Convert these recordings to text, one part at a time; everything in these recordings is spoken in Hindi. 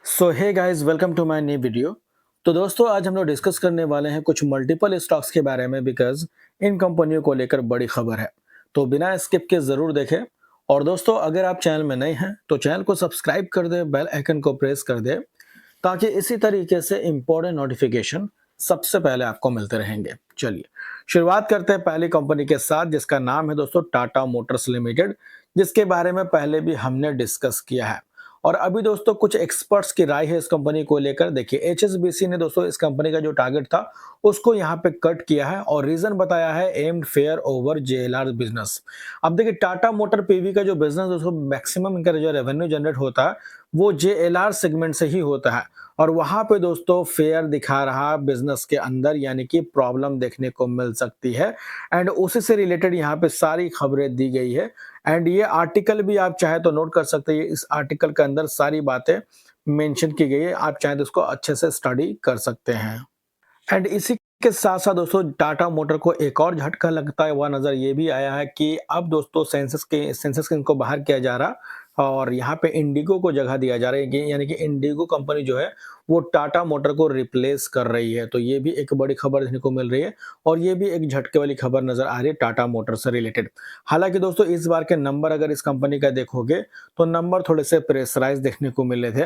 So hey guys, welcome to my new video. तो दोस्तों, आज हम लोग डिस्कस करने वाले हैं कुछ मल्टीपल स्टॉक्स के बारे में, बिकॉज इन कंपनियों को लेकर बड़ी खबर है। तो बिना स्किप के जरूर देखें। और दोस्तों, अगर आप चैनल में नए हैं तो चैनल को सब्सक्राइब कर दें, बेल आइकन को प्रेस कर दें, ताकि इसी तरीके से इंपॉर्टेंट नोटिफिकेशन सबसे पहले आपको मिलते रहेंगे। चलिए शुरुआत करते हैं पहली कंपनी के साथ, जिसका नाम है दोस्तों टाटा मोटर्स लिमिटेड, जिसके बारे में पहले भी हमने डिस्कस किया है। और अभी दोस्तों कुछ एक्सपर्ट्स की राय है इस कंपनी को लेकर। देखिए, एचएसबीसी ने दोस्तों इस कंपनी का जो टारगेट था उसको यहाँ पे कट किया है और रीजन बताया है aimed fair over JLR business. अब देखिए, टाटा मोटर पीवी का जो बिजनेस दोस्तों मैक्सिमम इनका जो रेवेन्यू जनरेट होता है वो जेएलआर सेगमेंट से ही होता है। और वहां पे दोस्तों फेयर दिखा रहा बिजनेस के अंदर, यानी कि प्रॉब्लम देखने को मिल सकती है। एंड उसी से रिलेटेड यहाँ पे सारी खबरें दी गई है। एंड ये आर्टिकल भी आप चाहे तो नोट कर सकते हैं। इस आर्टिकल के अंदर सारी बातें मेंशन की गई है, आप चाहे तो इसको अच्छे से स्टडी कर सकते हैं। एंड इसी के साथ साथ दोस्तों टाटा मोटर को एक और झटका लगता है वह नजर ये भी आया है कि अब दोस्तों सेंसस के इनको बाहर किया जा रहा और यहाँ पे इंडिगो को जगह दिया जा रहा है यानी कि इंडिगो कंपनी जो है वो टाटा मोटर को रिप्लेस कर रही है। तो ये भी एक बड़ी खबर देखने को मिल रही है और ये भी एक झटके वाली खबर नजर आ रही है टाटा मोटर से रिलेटेड। हालांकि दोस्तों इस बार के नंबर अगर इस कंपनी का देखोगे तो नंबर थोड़े से प्रेशराइज देखने को मिले थे।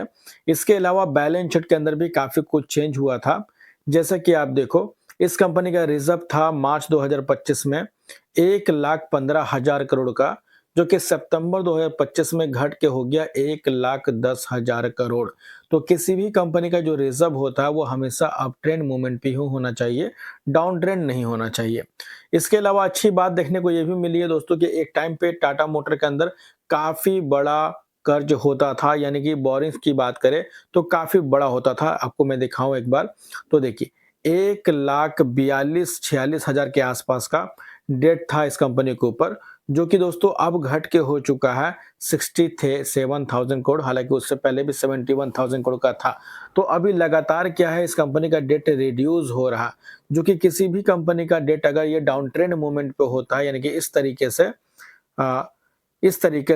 इसके अलावा बैलेंस शीट के अंदर भी काफी कुछ चेंज हुआ था। जैसे कि आप देखो, इस कंपनी का रिजर्व था मार्च 2025 में 1,15,000 करोड़ का, जो कि सितंबर 2025 में घट के हो गया 1,10,000 करोड़। तो किसी भी कंपनी का जो रिजर्व होता है वो हमेशा अप ट्रेंड मूवमेंट पे ही होना चाहिए, डाउन ट्रेंड नहीं होना चाहिए। इसके अलावा अच्छी बात देखने को ये भी मिली है दोस्तों कि एक टाइम पे टाटा मोटर के अंदर काफी बड़ा कर्ज होता था, यानी कि बोरिंग्स की बात करें तो काफी बड़ा होता था। आपको मैं दिखाऊं एक बार, तो देखिए 1,42,46,000 के आसपास का डेट था इस कंपनी के ऊपर, जो कि दोस्तों अब घट के हो चुका है 67,000 करोड़। हालांकि उससे पहले भी 71,000 करोड़ का था। तो अभी लगातार क्या है, इस कंपनी का डेट रिड्यूस हो रहा, जो कि किसी भी कंपनी का डेट अगर ये डाउन ट्रेंड मूवमेंट पे होता है, यानी कि इस तरीके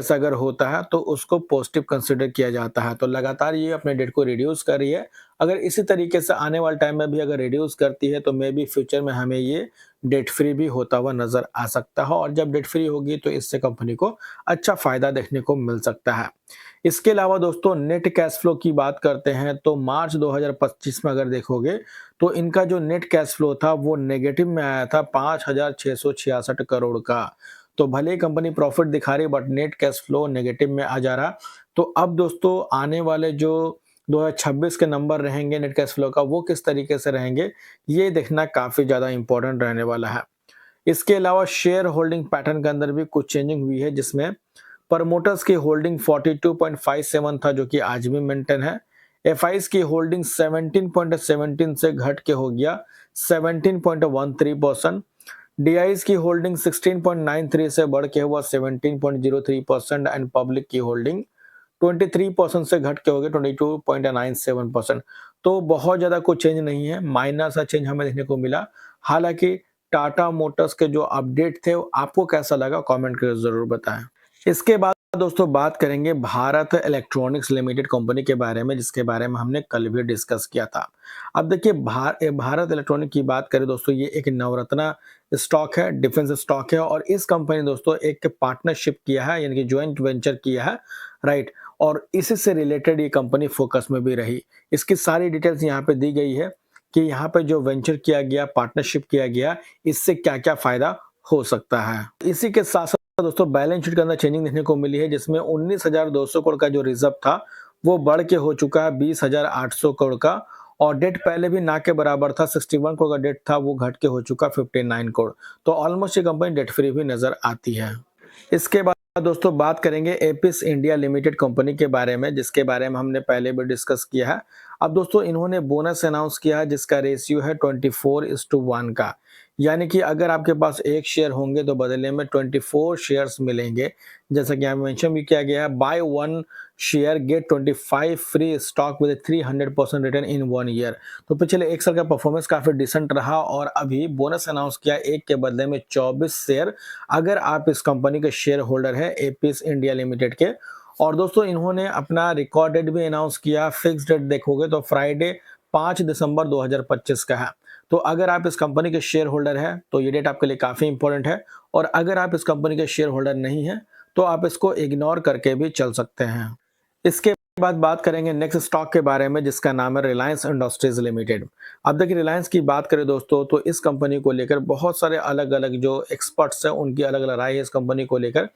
से अगर होता है तो उसको पॉजिटिव कंसीडर किया जाता है। तो लगातार ये अपने डेट को रिड्यूस कर रही है। अगर इसी तरीके से आने वाले टाइम में भी अगर रिड्यूस करती है तो मे बी फ्यूचर में हमें ये डेट फ्री भी होता हुआ नजर आ सकता है। और जब डेट फ्री होगी तो इससे कंपनी को अच्छा फायदा देखने को मिल सकता है। इसके अलावा दोस्तों नेट कैश फ्लो की बात करते हैं तो मार्च 2025 में अगर देखोगे तो इनका जो नेट कैश फ्लो था वो नेगेटिव में आया था 5,666 करोड़ का। तो भले ही कंपनी प्रॉफिट दिखा रही but net cash flow negative में आ जा रहा। तो अब दोस्तों आने वाले जो 2026 के नंबर रहेंगे नेट कैश फ्लो का, वो किस तरीके से रहेंगे ये देखना काफी ज्यादा इंपॉर्टेंट रहने वाला है। इसके अलावा शेयर होल्डिंग पैटर्न के अंदर भी कुछ चेंजिंग हुई है, जिसमें प्रमोटर्स की होल्डिंग 42.57 था, जो कि आज भी मेंटेन है। एफआईज की होल्डिंग 17.17 से घट के हो गया 17.13%। डीआईज की होल्डिंग 16.93 से बढ़ के हुआ 17.03% एंड पब्लिक की होल्डिंग 23% से घट के हो गए 22.97%। तो बहुत ज्यादा कोई चेंज नहीं है, माइनर सा चेंज हमें देखने को मिला। हालांकि टाटा मोटर्स के जो अपडेट थे आपको कैसा लगा कमेंट करके जरूर बताएं। इसके बाद दोस्तों बात करेंगे भारत इलेक्ट्रॉनिक्स लिमिटेड कंपनी के बारे में, जिसके बारे में हमने कल भी डिस्कस किया था। अब देखिए भारत इलेक्ट्रॉनिक की बात करें दोस्तों, ये एक नवरत्ना स्टॉक है, डिफेंस स्टॉक है। और इस कंपनी दोस्तों एक पार्टनरशिप किया है, यानी कि ज्वाइंट वेंचर किया है, राइट। और इसी से रिलेटेड ये कंपनी फोकस में भी रही। इसकी सारी डिटेल्स यहाँ पे दी गई है कि यहाँ पे जो वेंचर किया गया, पार्टनरशिप किया गया, इससे क्या क्या फायदा हो सकता है। इसी के साथ साथ दोस्तों बैलेंस शीट के अंदर चेंजिंग देखने को मिली है, जिसमें 19,200 करोड़ का जो रिजर्व था वो बढ़ के हो चुका है 20,800 करोड़ का। और डेट पहले भी ना के बराबर था, 61 करोड़ का डेट था, वो घट के हो चुका 59 करोड़। तो ऑलमोस्ट ये कंपनी डेट फ्री भी नजर आती है। इसके बाद दोस्तों बात करेंगे एपिस इंडिया लिमिटेड कंपनी के बारे में, जिसके बारे में हमने पहले भी डिस्कस किया है। अब दोस्तों इन्होंने बोनस अनाउंस किया है, जिसका रेशियो है 24:1 का। यानी कि अगर आपके पास एक शेयर होंगे तो बदले में 24 शेयर्स मिलेंगे। जैसा कि यहाँ मेंशन भी किया गया है, buy one share get 25 free stock with 300% return in 1 year. तो पिछले एक साल का परफॉर्मेंस काफी डिसेंट रहा और अभी बोनस अनाउंस किया एक के बदले में 24 शेयर, अगर आप इस कंपनी के शेयर होल्डर है एपिस इंडिया लिमिटेड के। और दोस्तों इन्होंने अपना रिकॉर्ड डेट भी अनाउंस किया। फिक्स डेट देखोगे तो फ्राइडे 5 दिसंबर 2025 का है। तो अगर आप इस कंपनी के शेयर होल्डर हैं तो ये डेट आपके लिए काफ़ी इंपॉर्टेंट है, और अगर आप इस कंपनी के शेयर होल्डर नहीं हैं तो आप इसको इग्नोर करके भी चल सकते हैं। इसके बाद बात करेंगे नेक्स्ट स्टॉक के बारे में, जिसका नाम है रिलायंस इंडस्ट्रीज लिमिटेड। अब देखिए रिलायंस की बात करें दोस्तों, तो इस कंपनी को लेकर बहुत सारे अलग अलग जो एक्सपर्ट्स हैं उनकी अलग अलग राय है इस कंपनी को लेकर।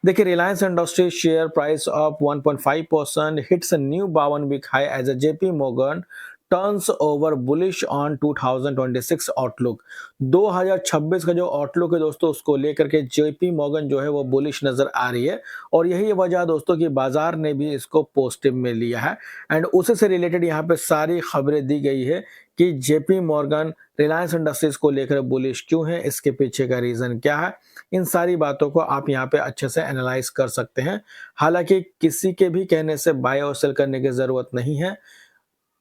देखिए Reliance industries share price of 1.5% hits a new 52 week high as a JP Morgan turns over bullish on 2026 outlook. 2026 का जो आउटलुक है दोस्तों, उसको लेकर के जेपी मॉर्गन जो है वो बुलिश नजर आ रही है, और यही वजह दोस्तों कि बाजार ने भी इसको पॉजिटिव में लिया है। एंड उसी से रिलेटेड यहाँ पे सारी खबरें दी गई है कि जेपी मॉर्गन रिलायंस इंडस्ट्रीज को लेकर बुलिश क्यों है, इसके पीछे का रीजन क्या है। इन सारी बातों को आप यहाँ पे अच्छे से एनालाइज कर सकते हैं। हालांकि किसी के भी कहने से बाय और सेल करने की जरूरत नहीं है।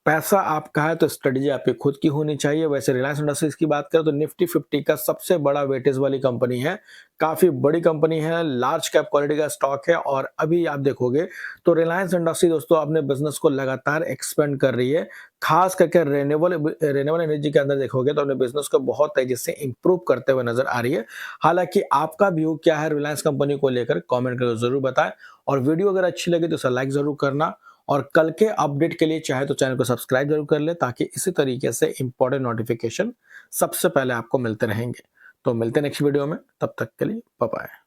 पैसा आपका है तो स्ट्रेटजी आपकी खुद की होनी चाहिए। वैसे रिलायंस इंडस्ट्रीज की बात करें तो निफ्टी 50 का सबसे बड़ा वेटेज वाली कंपनी है, काफी बड़ी कंपनी है, लार्ज कैप क्वालिटी का स्टॉक है। और अभी आप देखोगे तो रिलायंस इंडस्ट्री दोस्तों अपने बिजनेस को लगातार एक्सपेंड कर रही है, खास करके रेन्यूएबल एनर्जी के अंदर देखोगे तो अपने बिजनेस को बहुत तेजी से इंप्रूव करते हुए नजर आ रही है। हालांकि आपका व्यू क्या है रिलायंस कंपनी को लेकर, कमेंट करके जरूर बताएं। और वीडियो अगर अच्छी लगी तो इसे लाइक जरूर करना, और कल के अपडेट के लिए चाहे तो चैनल को सब्सक्राइब जरूर कर ले, ताकि इसी तरीके से इंपॉर्टेंट नोटिफिकेशन सबसे पहले आपको मिलते रहेंगे। तो मिलते हैं नेक्स्ट वीडियो में, तब तक के लिए बाय बाय।